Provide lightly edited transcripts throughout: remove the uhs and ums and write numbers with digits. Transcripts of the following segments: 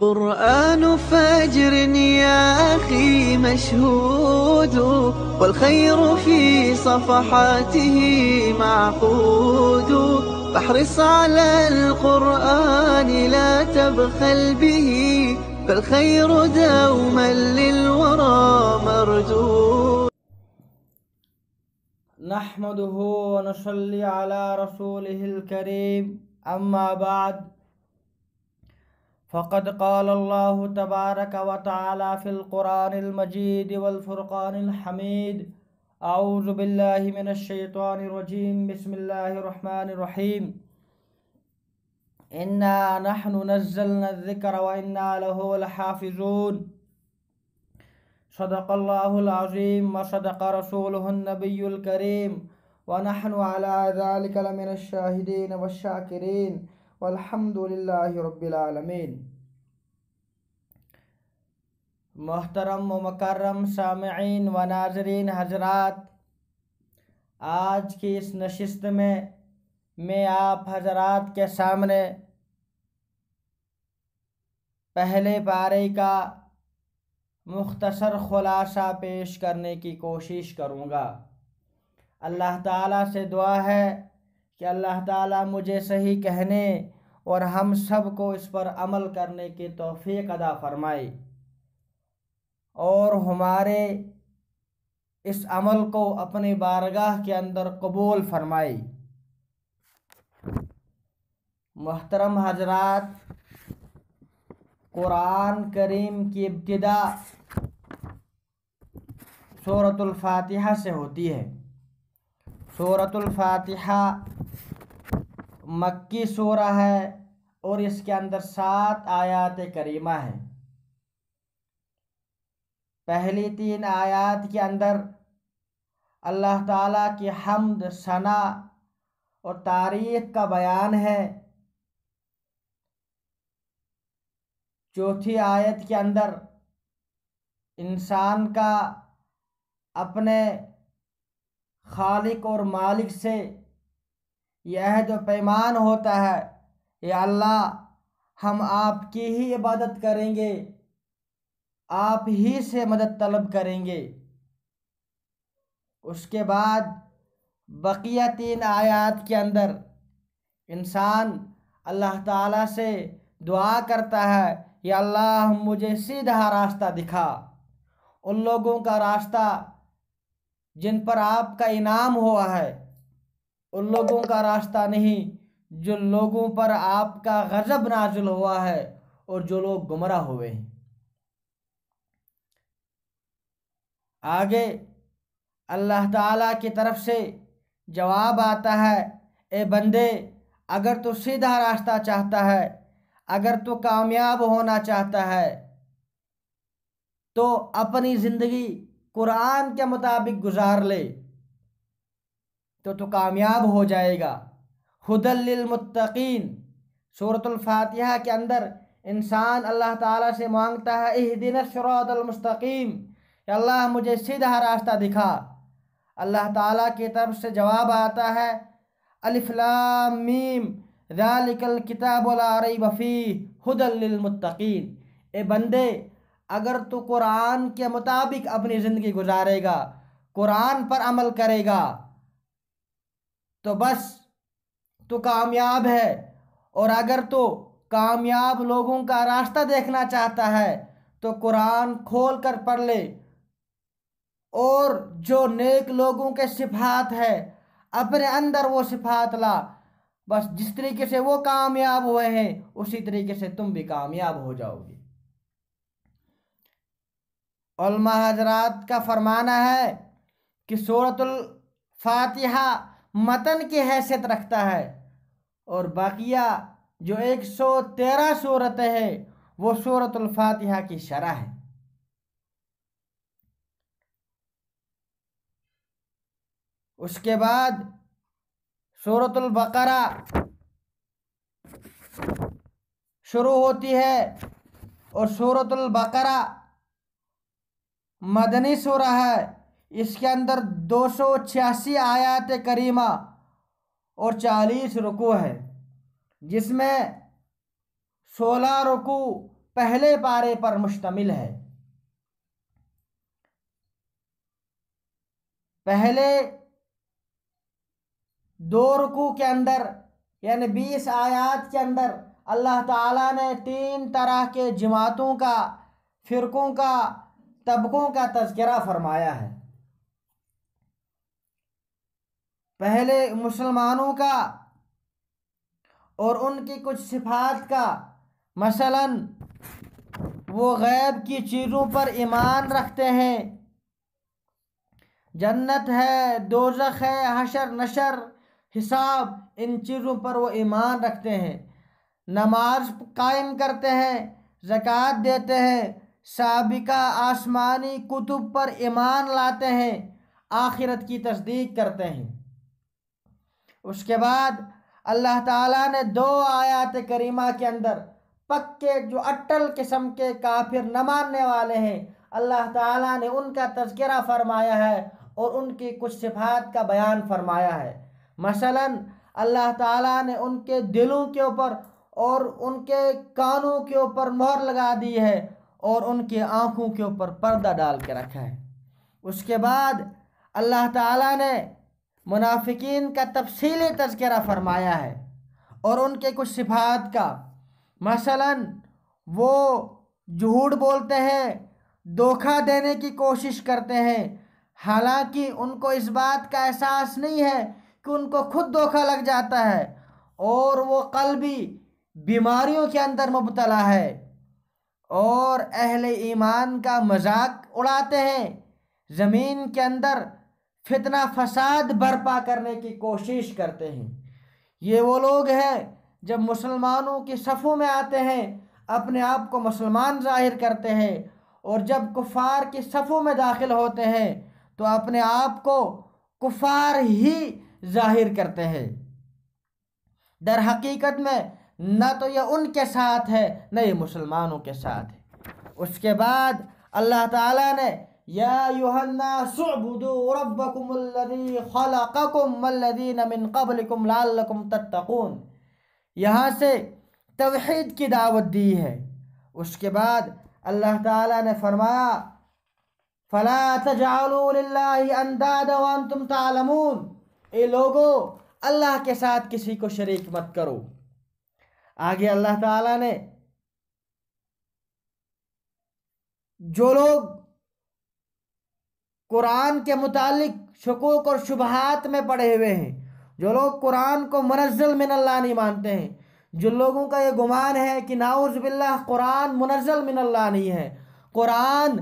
قرآن فجر يا أخي مشهود، والخير في صفحاته معقود، فاحرص على القرآن لا تبخل به، فالخير دوما للورى مردود. نحمده ونصلي على رسوله الكريم، أما بعد، فقد قال الله تبارك وتعالى في القرآن المجيد والفرقان الحميد: أعوذ بالله من الشيطان الرجيم، بسم الله الرحمن الرحيم. إنا نحن نزلنا الذكر وإنا له لحافظون. صدق الله العظيم وصدق رسوله النبي الكريم، ونحن على ذلك لمن الشاهدين والشاكرين، والحمد للہ رب العالمین. محترم و مکرم سامعین و ناظرین حضرات، آج کی اس نشست میں آپ حضرات کے سامنے پہلے پارے کا مختصر خلاصہ پیش کرنے کی کوشش کروں گا. اللہ تعالیٰ سے دعا ہے کہ اللہ تعالیٰ مجھے صحیح کہنے اور ہم سب کو اس پر عمل کرنے کی توفیق عطا فرمائے، اور ہمارے اس عمل کو اپنی بارگاہ کے اندر قبول فرمائے. محترم حضرات، قرآن کریم کی ابتدا سورۃ الفاتحہ سے ہوتی ہے. سورۃ الفاتحہ مکی سورہ ہے اور اس کے اندر 7 آیات کریمہ ہیں. پہلی 3 آیات کے اندر اللہ تعالیٰ کی حمد، ثنا اور تعریف کا بیان ہے. چوتھی آیت کے اندر انسان کا اپنے خالق اور مالک سے یہ عہد و پیمان ہوتا ہے: یا اللہ، ہم آپ کی ہی عبادت کریں گے، آپ ہی سے مدد طلب کریں گے. اس کے بعد بقیہ 3 آیات کے اندر انسان اللہ تعالیٰ سے دعا کرتا ہے: یا اللہ، مجھے سیدھا راستہ دکھا، ان لوگوں کا راستہ جن پر آپ کا انعام ہوا ہے، ان لوگوں کا راستہ نہیں جن لوگوں پر آپ کا غضب نازل ہوا ہے اور جو لوگ گمراہ ہوئے ہیں. آگے اللہ تعالیٰ کی طرف سے جواب آتا ہے: اے بندے، اگر تو سیدھا راستہ چاہتا ہے، اگر تو کامیاب ہونا چاہتا ہے، تو اپنی زندگی قرآن کے مطابق گزار لے تو کامیاب ہو جائے گا. ھدی للمتقین سورۃ الفاتحہ کے اندر انسان اللہ تعالیٰ سے مانگتا ہے: اہدنا الصراط المستقیم، یا اللہ مجھے سیدھا راستہ دکھا. اللہ تعالیٰ کی طرف سے جواب آتا ہے: الف لام میم ذالک الکتاب لا ریب فیہ ھدی للمتقین. اے بندے، اگر تو قرآن کے مطابق اپنی زندگی گزارے گا، قرآن پر عمل کرے گا، تو بس تو کامیاب ہے. اور اگر تو کامیاب لوگوں کا راستہ دیکھنا چاہتا ہے تو قرآن کھول کر پڑھ لے، اور جو نیک لوگوں کے صفات ہے اپنے اندر وہ صفات لا. بس جس طریقے سے وہ کامیاب ہوئے ہیں اسی طریقے سے تم بھی کامیاب ہو جاؤ گے. علماء حضرات کا فرمانا ہے کہ سورۃ الفاتحہ متن کی حیثیت رکھتا ہے، اور باقیہ جو 113 سورتیں ہیں وہ سورۃ الفاتحہ کی شرح ہے. اس کے بعد سورۃ البقرہ شروع ہوتی ہے، اور سورۃ البقرہ مدنی سورہ ہے. اس کے اندر 286 آیات کریمہ اور 40 رکوع ہے، جس میں 16 رکوع پہلے پارے پر مشتمل ہے۔ پہلے 2 رکوع کے اندر یعنی 20 آیات کے اندر اللہ تعالیٰ نے 3 طرح کے جماعتوں کا، فرقوں کا، طبقوں کا تذکرہ فرمایا ہے۔ پہلے مسلمانوں کا اور ان کی کچھ صفات کا، مثلا وہ غیب کی چیزوں پر ایمان رکھتے ہیں، جنت ہے، دوزخ ہے، حشر نشر، حساب، ان چیزوں پر وہ ایمان رکھتے ہیں، نماز قائم کرتے ہیں، زکوٰۃ دیتے ہیں، سابقہ آسمانی کتب پر ایمان لاتے ہیں، آخرت کی تصدیق کرتے ہیں۔ اس کے بعد اللہ تعالیٰ نے 2 آیات کریمہ کے اندر پکے جو اٹل قسم کے کافر نہ ماننے والے ہیں، اللہ تعالیٰ نے ان کا تذکرہ فرمایا ہے اور ان کی کچھ صفات کا بیان فرمایا ہے۔ مثلا اللہ تعالیٰ نے ان کے دلوں کے اوپر اور ان کے کانوں کے اوپر مہر لگا دی ہے اور ان کی آنکھوں کے اوپر پردہ ڈال کے رکھا ہے۔ اس کے بعد اللہ تعالیٰ نے منافقین کا تفصیلی تذکرہ فرمایا ہے اور ان کے کچھ صفات کا، مثلا وہ جھوٹ بولتے ہیں، دھوکہ دینے کی کوشش کرتے ہیں، حالانکہ ان کو اس بات کا احساس نہیں ہے کہ ان کو خود دھوکہ لگ جاتا ہے، اور وہ قلبی بیماریوں کے اندر مبتلا ہے، اور اہل ایمان کا مذاق اڑاتے ہیں، زمین کے اندر فتنہ فساد برپا کرنے کی کوشش کرتے ہیں۔ یہ وہ لوگ ہیں جب مسلمانوں کی صفوں میں آتے ہیں اپنے آپ کو مسلمان ظاہر کرتے ہیں، اور جب کفار کی صفوں میں داخل ہوتے ہیں تو اپنے آپ کو کفار ہی ظاہر کرتے ہیں۔ در حقیقت میں نہ تو یہ ان کے ساتھ ہے نہ یہ مسلمانوں کے ساتھ ہے۔ اس کے بعد اللہ تعالیٰ نے یا ایھا الناس اعبدوا ربکم الذی خلقکم والذین من قبلکم لعلکم تتقون، یہاں سے توحید کی دعوت دی ہے۔ اس کے بعد اللہ تعالیٰ نے فرمایا فلا تجعلوا للہ اندادا وانتم تعلمون، اے لوگو اللہ کے ساتھ کسی کو شریک مت کرو۔ آگے اللہ تعالیٰ نے جو لوگ قرآن کے متعلق شکوک اور شبہات میں پڑے ہوئے ہیں، جو لوگ قرآن کو منزل من اللہ نہیں مانتے ہیں، جن لوگوں کا یہ گمان ہے کہ نعوذ باللہ قرآن منزل من اللہ نہیں ہے، قرآن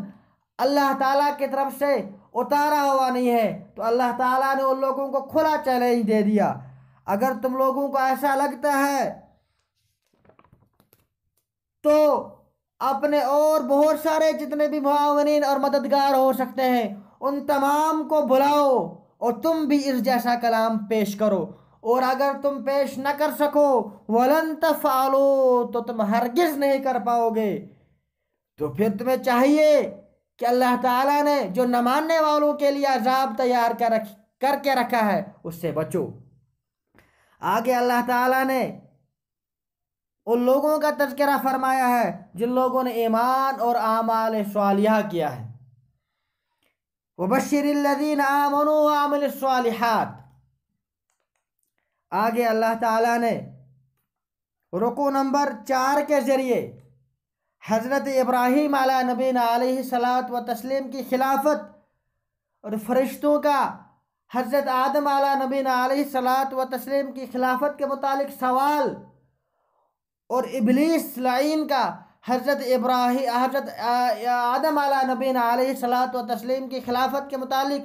اللہ تعالیٰ کی طرف سے اتارا ہوا نہیں ہے، تو اللہ تعالیٰ نے ان لوگوں کو کھلا چیلنج دے دیا، اگر تم لوگوں کو ایسا لگتا ہے تو اپنے اور بہت سارے جتنے بھی معاونین اور مددگار ہو سکتے ہیں ان تمام کو بلاؤ اور تم بھی اس جیسا کلام پیش کرو، اور اگر تم پیش نہ کر سکو وَلَن تَفْعَلُوا، تو تم ہرگز نہیں کر پاؤ گے، تو پھر تمہیں چاہیے کہ اللہ تعالیٰ نے جو نہ ماننے والوں کے لیے عذاب تیار کر کے رکھا ہے اس سے بچو۔ آگے اللہ تعالیٰ نے ان لوگوں کا تذکرہ فرمایا ہے جن لوگوں نے ایمان اور اعمال صالحہ کیا ہے، وَبَشِّرِ الَّذِينَ آمَنُوا وَعَمِلُوا الصَّالِحَاتِ۔ آگے اللہ تعالیٰ نے رکوع نمبر 4 کے ذریعے حضرت ابراہیم علیہ نبینا علیہ الصلاۃ والتسلیم کی خلافت اور فرشتوں کا حضرت آدم علیہ نبینا علیہ الصلاۃ والتسلیم کی خلافت کے متعلق سوال، اور ابلیس لعین کا حضرت آدم علیہ نبینا علیہ الصلاۃ والتسلیم کی خلافت کے متعلق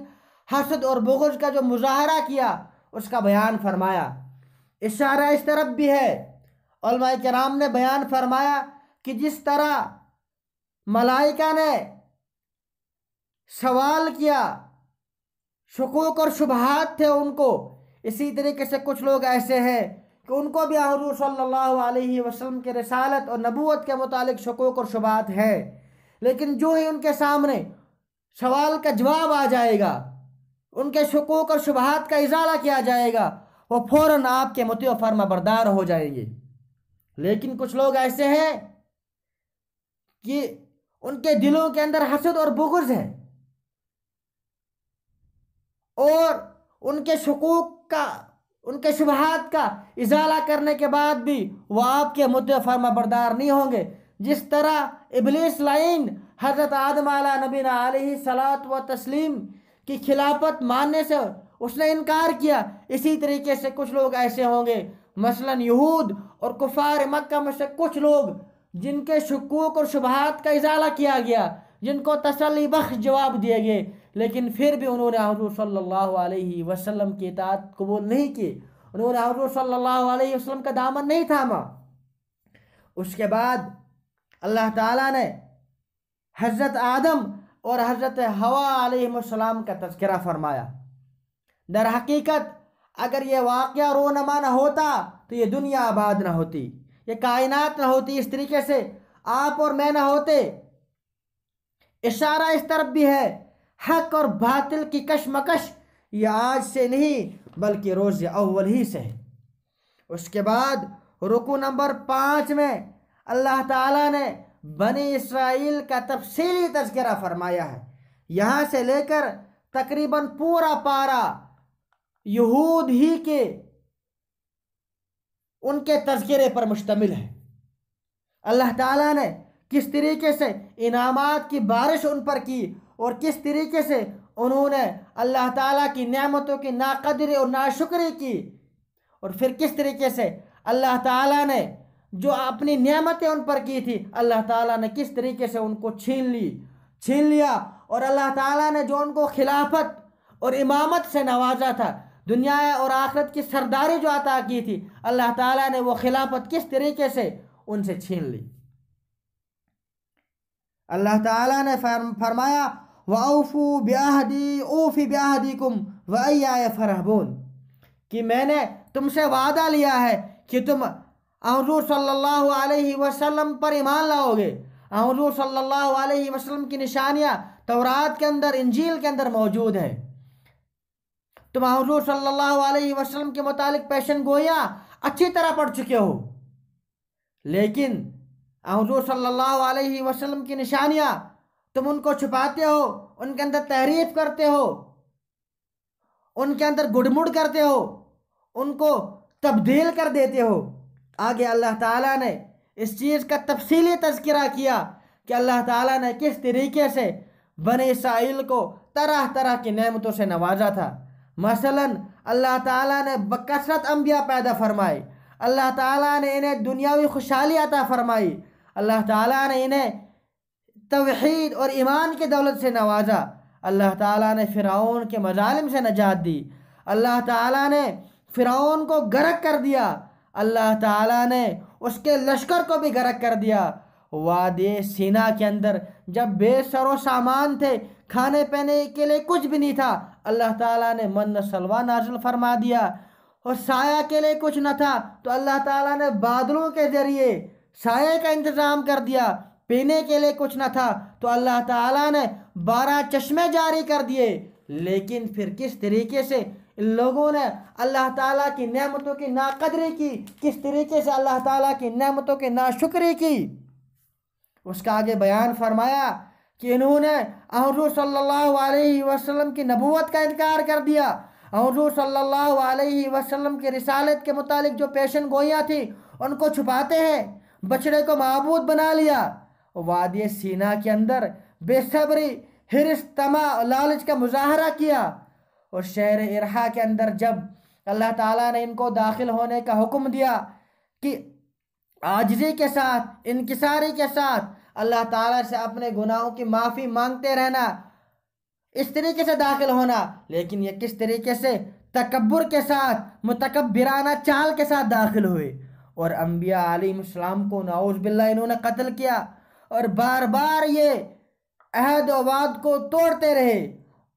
حسد اور بغض کا جو مظاہرہ کیا اس کا بیان فرمایا۔ اشارہ اس طرف بھی ہے، علماء کرام نے بیان فرمایا کہ جس طرح ملائکہ نے سوال کیا، شکوک اور شبہات تھے ان کو، اسی طریقے سے کچھ لوگ ایسے ہیں کہ ان کو بھی حضور صلی اللہ علیہ وسلم کے رسالت اور نبوت کے متعلق شکوک اور شبہات ہے، لیکن جو ہی ان کے سامنے سوال کا جواب آ جائے گا، ان کے شکوک اور شبہات کا ازالہ کیا جائے گا، وہ فوراً آپ کے مطیع و فرما بردار ہو جائیں گے۔ لیکن کچھ لوگ ایسے ہیں کہ ان کے دلوں کے اندر حسد اور بغض ہے، اور ان کے شکوک کا، ان کے شبہات کا ازالہ کرنے کے بعد بھی وہ آپ کے مطیع فرما بردار نہیں ہوں گے۔ جس طرح ابلیس لعین حضرت آدم علیہ نبینا علیہ صلاۃ و تسلیم کی خلافت ماننے سے اس نے انکار کیا، اسی طریقے سے کچھ لوگ ایسے ہوں گے، مثلا یہود اور کفار مکہ میں سے کچھ لوگ جن کے شکوک اور شبہات کا ازالہ کیا گیا، جن کو تسلی بخش جواب دیے گئے، لیکن پھر بھی انہوں نے حضور صلی اللہ علیہ وسلم کی اطاعت قبول نہیں کی، انہوں نے حضور صلی اللہ علیہ وسلم کا دامن نہیں تھاما۔ اس کے بعد اللہ تعالیٰ نے حضرت آدم اور حضرت حوا علیہ السلام کا تذکرہ فرمایا۔ در حقیقت اگر یہ واقعہ رونما نہ ہوتا تو یہ دنیا آباد نہ ہوتی، یہ کائنات نہ ہوتی، اس طریقے سے آپ اور میں نہ ہوتے۔ اشارہ اس طرف بھی ہے، حق اور باطل کی کشمکش یہ آج سے نہیں بلکہ روز اول ہی سے ہے۔ اس کے بعد رکوع نمبر 5 میں اللہ تعالیٰ نے بنی اسرائیل کا تفصیلی تذکرہ فرمایا ہے۔ یہاں سے لے کر تقریباً پورا پارا یہود ہی کے ان کے تذکرے پر مشتمل ہے۔ اللہ تعالیٰ نے کس طریقے سے انعامات کی بارش ان پر کی، اور کس طریقے سے انہوں نے اللہ تعالیٰ کی نعمتوں کی ناقدری اور ناشکری کی، اور پھر کس طریقے سے اللہ تعالیٰ نے جو اپنی نعمتیں ان پر کی تھی، اللہ تعالیٰ نے کس طریقے سے ان کو چھین لیا، اور اللہ تعالیٰ نے جو ان کو خلافت اور امامت سے نوازا تھا، دنیا اور آخرت کی سرداری جو عطا کی تھی، اللہ تعالیٰ نے وہ خلافت کس طریقے سے ان سے چھین لی۔ اللہ تعالیٰ نے فرمایا وَأَوْفُوا بِعَهْدِي أُوفِ بِعَهْدِكُمْ وَإِيَّايَ فَارْهَبُونَ کہ میں نے تم سے وعدہ لیا ہے کہ تم حضور صلی اللہ علیہ وسلم پر ایمان لاؤ گے۔ حضور صلی اللہ علیہ وسلم کی نشانیاں تورات کے اندر، انجیل کے اندر موجود ہیں۔ تم حضور صلی اللہ علیہ وسلم کے متعلق پیشن گوئیاں اچھی طرح پڑھ چکے ہو، لیکن حضور صلی اللہ علیہ وسلم کی نشانیاں تم ان کو چھپاتے ہو، ان کے اندر تحریف کرتے ہو، ان کے اندر گڑمڑ کرتے ہو، ان کو تبدیل کر دیتے ہو۔ آگے اللہ تعالیٰ نے اس چیز کا تفصیلی تذکرہ کیا کہ اللہ تعالیٰ نے کس طریقے سے بنی اسرائیل کو طرح طرح کی نعمتوں سے نوازا تھا۔ مثلا اللہ تعالیٰ نے بکثرت انبیاء پیدا فرمائے، اللہ تعالیٰ نے انہیں دنیاوی خوشحالی عطا فرمائی، اللہ تعالیٰ نے انہیں توحید اور ایمان کی دولت سے نوازا، اللہ تعالیٰ نے فرعون کے مظالم سے نجات دی، اللہ تعالیٰ نے فرعون کو غرق کر دیا، اللہ تعالیٰ نے اس کے لشکر کو بھی غرق کر دیا۔ وادی سینا کے اندر جب بے سر و سامان تھے، کھانے پینے کے لیے کچھ بھی نہیں تھا، اللہ تعالیٰ نے من سلوا نازل فرما دیا، اور سایہ کے لیے کچھ نہ تھا تو اللہ تعالیٰ نے بادلوں کے ذریعے سایہ کا انتظام کر دیا، پینے کے لیے کچھ نہ تھا تو اللہ تعالیٰ نے 12 چشمے جاری کر دیے۔ لیکن پھر کس طریقے سے ان لوگوں نے اللہ تعالیٰ کی نعمتوں کی ناقدری کی، کس طریقے سے اللہ تعالیٰ کی نعمتوں کی ناشکری کی، اس کا آگے بیان فرمایا کہ انہوں نے حضور صلی اللہ علیہ وسلم کی نبوت کا انکار کر دیا، حضور صلی اللہ علیہ وسلم کی رسالت کے متعلق جو پیشن گوئیاں تھیں ان کو چھپاتے ہیں، بچڑے کو معبود بنا لیا۔ وادی سینا کے اندر بے صبری، حرص، طمع، لالچ کا مظاہرہ کیا، اور شہر ارحا کے اندر جب اللہ تعالیٰ نے ان کو داخل ہونے کا حکم دیا کہ عاجزی کے ساتھ، انکساری کے ساتھ اللہ تعالیٰ سے اپنے گناہوں کی معافی مانگتے رہنا، اس طریقے سے داخل ہونا، لیکن یہ کس طریقے سے تکبر کے ساتھ، متکبرانہ چال کے ساتھ داخل ہوئے، اور انبیاء علیہ السلام کو نعوذ باللہ انہوں نے قتل کیا، اور بار بار یہ عہد و وعد کو توڑتے رہے،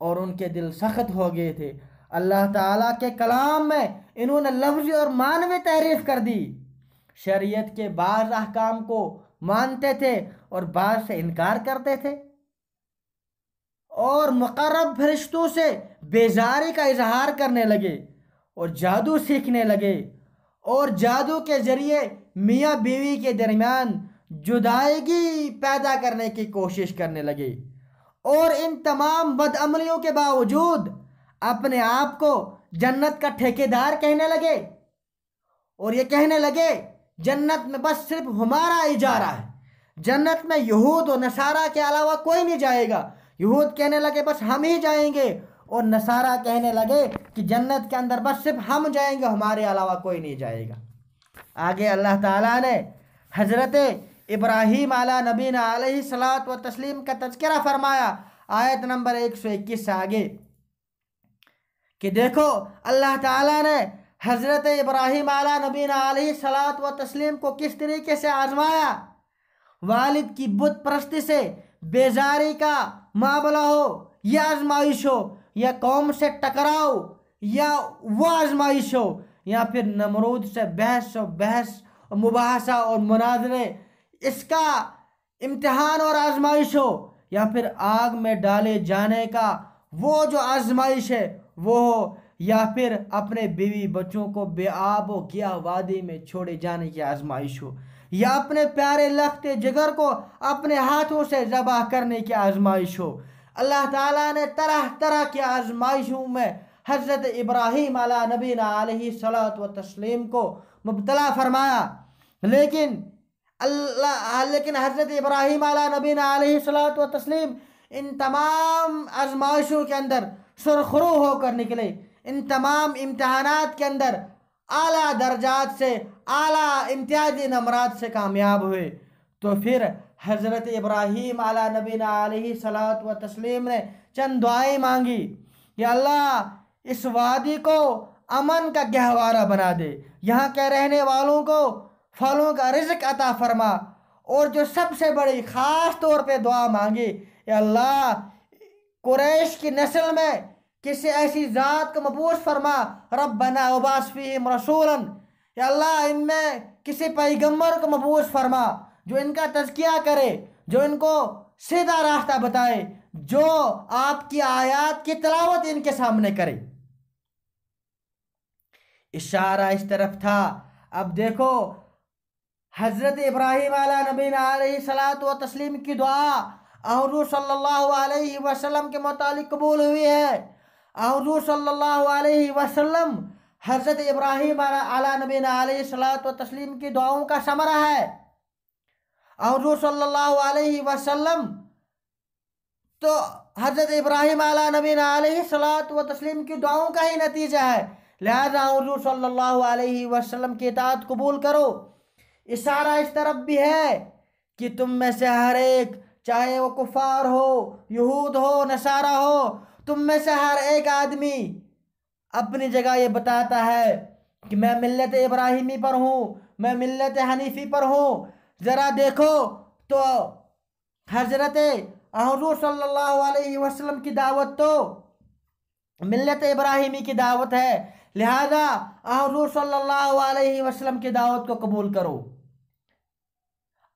اور ان کے دل سخت ہو گئے تھے۔ اللہ تعالیٰ کے کلام میں انہوں نے لفظی اور معنوی تحریف کر دی، شریعت کے بعض احکام کو مانتے تھے اور بعض سے انکار کرتے تھے، اور مقرب فرشتوں سے بیزاری کا اظہار کرنے لگے، اور جادو سیکھنے لگے، اور جادو کے ذریعے میاں بیوی کے درمیان جدائیگی پیدا کرنے کی کوشش کرنے لگے، اور ان تمام بدعملیوں کے باوجود اپنے آپ کو جنت کا ٹھیکیدار کہنے لگے، اور یہ کہنے لگے جنت میں بس صرف ہمارا اجارہ ہے، جنت میں یہود و نصارہ کے علاوہ کوئی نہیں جائے گا۔ یہود کہنے لگے بس ہم ہی جائیں گے، اور نصارہ کہنے لگے کہ جنت کے اندر بس صرف ہم جائیں گے، ہمارے علاوہ کوئی نہیں جائے گا۔ آگے اللہ تعالیٰ نے حضرت ابراہیم علیہ نبینا علیہ الصلاۃ والتسلیم کا تذکرہ فرمایا، آیت نمبر 121 سے آگے، کہ دیکھو اللہ تعالیٰ نے حضرت ابراہیم علیہ نبینا علیہ الصلاۃ والتسلیم کو کس طریقے سے آزمایا۔ والد کی بت پرستی سے بیزاری کا معاملہ ہو، یا آزمائش ہو، یا قوم سے ٹکراؤ، یا وہ آزمائش ہو، یا پھر نمرود سے بحث و مباحثہ اور مناظرے، اس کا امتحان اور آزمائش ہو، یا پھر آگ میں ڈالے جانے کا وہ جو آزمائش ہے وہ ہو، یا پھر اپنے بیوی بچوں کو بے آب و گیا وادی میں چھوڑے جانے کی آزمائش ہو، یا اپنے پیارے لخت جگر کو اپنے ہاتھوں سے ذبح کرنے کی آزمائش ہو۔ اللہ تعالیٰ نے طرح طرح کی آزمائشوں میں حضرت ابراہیم علیہ نبینا علیہ الصلاۃ والتسلیم کو مبتلا فرمایا، لیکن حضرت ابراہیم علیہ نبینا علیہ الصلاۃ والتسلیم ان تمام آزمائشوں کے اندر سرخرو ہو کر نکلے، ان تمام امتحانات کے اندر اعلیٰ درجات سے، اعلیٰ امتیازی نمرات سے کامیاب ہوئے۔ تو پھر حضرت ابراہیم علیہ نبینا علیہ الصلاۃ والتسلیم نے چند دعائیں مانگی کہ اللہ اس وادی کو امن کا گہوارہ بنا دے، یہاں کے رہنے والوں کو پھلوں کا رزق عطا فرما، اور جو سب سے بڑی خاص طور پہ دعا مانگی کہ اللہ قریش کی نسل میں کسی ایسی ذات کو مبعوث فرما، ربنا وبعث فیہم رسولا، یا اللہ ان میں کسی پیغمبر کو مبعوث فرما جو ان کا تزکیہ کرے، جو ان کو سیدھا راستہ بتائے، جو آپ کی آیات کی تلاوت ان کے سامنے کرے۔ اشارہ اس طرف تھا۔ اب دیکھو حضرت ابراہیم علیہ نبینا علیہ الصلاۃ والتسلیم کی دعا حضور صلی اللہ علیہ وسلم کے متعلق قبول ہوئی ہے۔ حضور صلی اللہ علیہ وسلم حضرت ابراہیم علیہ نبینا علیہ الصلاۃ والتسلیم کی دعاؤں کا ثمرہ ہے۔ حضور صلی اللہ علیہ وسلم تو حضرت ابراہیم علیہ نبینا علیہ الصلاۃ والتسلیم کی دعاؤں کا ہی نتیجہ ہے، لہذا حضور صلی اللہ علیہ وسلم کی اطاعت قبول کرو۔ اشارہ اس طرف بھی ہے کہ تم میں سے ہر ایک، چاہے وہ کفار ہو، یہود ہو، نصارہ ہو، تم میں سے ہر ایک آدمی اپنی جگہ یہ بتاتا ہے کہ میں ملت ابراہیمی پر ہوں، میں ملت حنیفی پر ہوں۔ ذرا دیکھو تو حضرت حضور صلی اللہ علیہ وسلم کی دعوت تو ملت ابراہیمی کی دعوت ہے، لہذا حضور صلی اللہ علیہ وسلم کی دعوت کو قبول کرو۔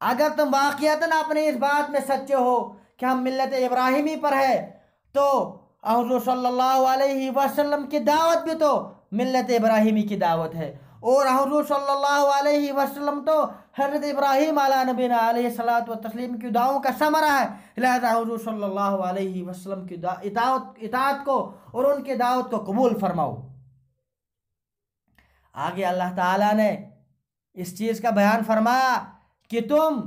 اگر تم واقعتاً اپنی اس بات میں سچے ہو کہ ہم ملت ابراہیمی پر ہے، تو حضور صلی اللہ علیہ وسلم کی دعوت بھی تو ملت ابراہیمی کی دعوت ہے، اور حضور صلی اللہ علیہ وسلم تو حضرت ابراہیم علیہ نبینا علیہ الصلاۃ والتسلیم کی دعاؤں کا ثمرہ ہے، لہذا حضور صلی اللہ علیہ وسلم کی اطاعت کو اور ان کی دعوت کو قبول فرماؤ۔ آگے اللہ تعالیٰ نے اس چیز کا بیان فرمایا کہ تم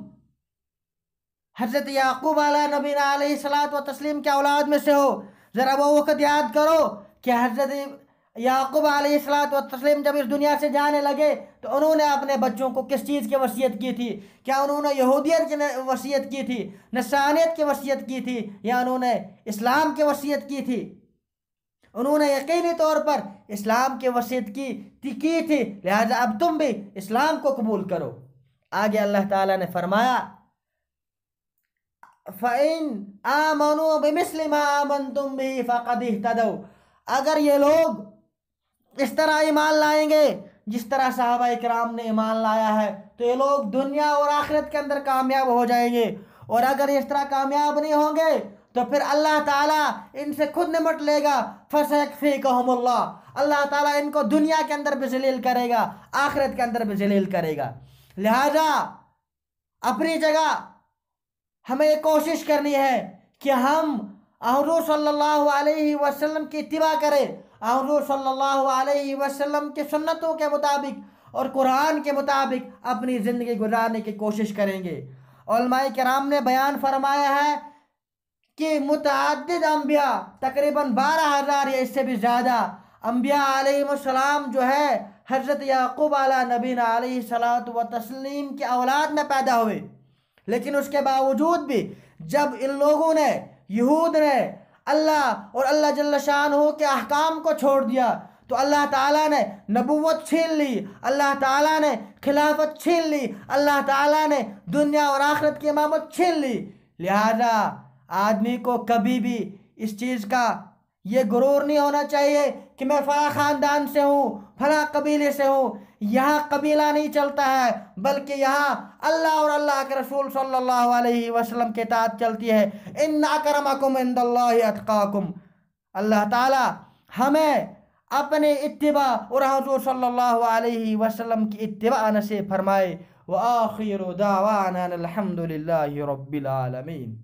حضرت یعقوب علیہ نبینا علیہ الصلاۃ والتسلیم کے اولاد میں سے ہو۔ ذرا وہ وقت یاد کرو کہ حضرت یعقوب علیہ الصلاۃ والتسلیم جب اس دنیا سے جانے لگے تو انہوں نے اپنے بچوں کو کس چیز کی وصیت کی تھی؟ کیا انہوں نے یہودیت کی وصیت کی تھی، نصرانیت کی وصیت کی تھی، یا انہوں نے اسلام کی وصیت کی تھی؟ انہوں نے یقینی طور پر اسلام کی وصیت کی تھی، لہذا اب تم بھی اسلام کو قبول کرو۔ آگے اللہ تعالیٰ نے فرمایا فَإِنْ آمَنُوا بِمِثْلِ مَا آمَنْتُمْ بِهِ فَقَدِ اهْتَدَوْا، اگر یہ لوگ اس طرح ایمان لائیں گے جس طرح صحابہ کرام نے ایمان لایا ہے تو یہ لوگ دنیا اور آخرت کے اندر کامیاب ہو جائیں گے، اور اگر اس طرح کامیاب نہیں ہوں گے تو پھر اللہ تعالیٰ ان سے خود نمٹ لے گا۔ فَسَيَكْفِيكَهُمُ اللَّهُ، اللہ تعالیٰ ان کو دنیا کے اندر بھی ذلیل کرے گا، آخرت کے اندر بھی ذلیل کرے گا۔ لہذا اپنی جگہ ہمیں یہ کوشش کرنی ہے کہ ہم حضور صلی اللہ علیہ وسلم کی اتباع کریں، حضور صلی اللہ علیہ وسلم کے سنتوں کے مطابق اور قرآن کے مطابق اپنی زندگی گزارنے کی کوشش کریں گے۔ علماء کرام نے بیان فرمایا ہے کہ متعدد انبیاء، تقریباً 12,000 یا اس سے بھی زیادہ انبیاء علیہ السلام جو ہے حضرت یعقوب علیہ نبینا علیہ الصلاۃ والتسلیم کی اولاد میں پیدا ہوئے، لیکن اس کے باوجود بھی جب ان لوگوں نے، یہود نے، اللہ اور اللہ جل شانہ کے احکام کو چھوڑ دیا تو اللہ تعالیٰ نے نبوت چھین لی، اللہ تعالیٰ نے خلافت چھین لی، اللہ تعالیٰ نے دنیا اور آخرت کی امامت چھین لی۔ لہذا آدمی کو کبھی بھی اس چیز کا یہ غرور نہیں ہونا چاہیے کہ میں فلاں خاندان سے ہوں، فلاں قبیلے سے ہوں۔ یہاں قبیلہ نہیں چلتا ہے، بلکہ یہاں اللہ اور اللہ کے رسول صلی اللہ علیہ وسلم کے اطاعت چلتی ہے۔ ان اکرمکم عند اللہ اتقاکم۔ اللہ تعالی ہمیں اپنے اتباع اور حضور صلی اللہ علیہ وسلم کی اتباع نصیب فرمائے۔ وآخر دعوانا الحمد للہ رب العالمین۔